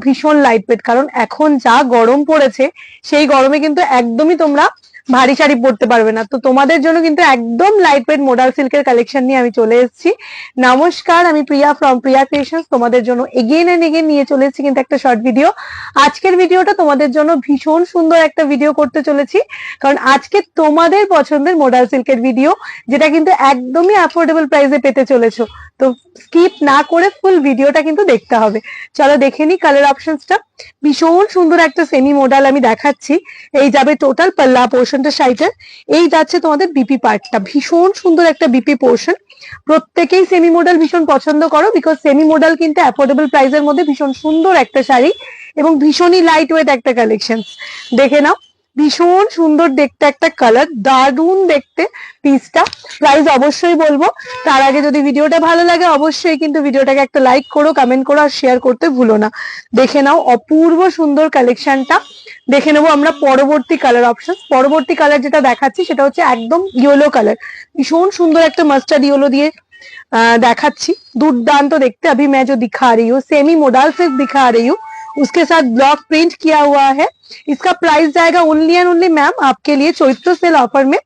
ভীষণ light weight, কারণ এখন যা গরম পড়েছে সেই গরমে কিন্তু একদমই তোমরা ভারী শাড়ি পরতে পারবে না। তো তোমাদের জন্য কিন্তু একদম লাইট ওয়েট মোডাল সিল্কের কালেকশন নিয়ে আমি চলে এসেছি। নমস্কার, আমি প্রিয়া ফ্রম প্রিয়া ক্রিয়েশনস তোমাদের জন্য এগেইন এন্ড এগেইন নিয়ে চলে এসেছি কিন্তু একটা শর্ট ভিডিও। আজকের ভিডিওটা তোমাদের জন্য ভীষণ সুন্দর একটা ভিডিও করতে চলেছি, কারণ আজকে তোমাদের পছন্দের মোডাল সিল্কের ভিডিও, যেটা কিন্তু একদমই অ্যাফোর্ডেবল প্রাইসে পেতে চলেছো। তো স্কিপ না করে ফুল ভিডিওটা কিন্তু দেখতে হবে। চলো দেখে নি কালার অপশনসটা। ভীষণ সুন্দর একটা সেমি মডেল আমি দেখাচ্ছি। এই যাবে টোটাল পাল্লা পোর্শনটা সাইডের, এই যাচ্ছে তোমাদের বিপি পার্টটা, ভীষণ সুন্দর একটা বিপি পোর্শন। প্রত্যেকেই সেমি মডেল ভীষণ পছন্দ করো, বিকজ সেমি মডেল কিন্তু অ্যাফোর্ডেবল প্রাইসের মধ্যে ভীষণ সুন্দর একটা শাড়ি এবং ভীষণই লাইট ওয়েট একটা কালেকশন। দেখে নাও, ভীষণ সুন্দর দেখতে একটা কালার, দারুণ দেখতে পিসটা। প্রাইস অবশ্যই বলবো, তার আগে যদি ভিডিওটা ভালো লাগে অবশ্যই কিন্তু ভিডিওটাকে একটা লাইক করো, কমেন্ট করো আর শেয়ার করতে ভুলো না। দেখে নাও অপূর্ব সুন্দর কালেকশনটা। দেখে নেবো আমরা পরবর্তী কালার অপশন। পরবর্তী কালার যেটা দেখাচ্ছি সেটা হচ্ছে একদম ইয়েলো কালার, ভীষণ সুন্দর একটা মাস্টার্ড ইয়েলো দিয়ে দেখাচ্ছি। दुर्दांत देखते, अभी मैं जो दिखा रही हूँ सेमी मोडाल सिल्क दिखा रही हूँ, उसके साथ ब्लॉक प्रिंट किया हुआ है। इसका प्राइस जाएगा ओनली एंड ओनली मैम आपके लिए चैत्र सेल ऑफर में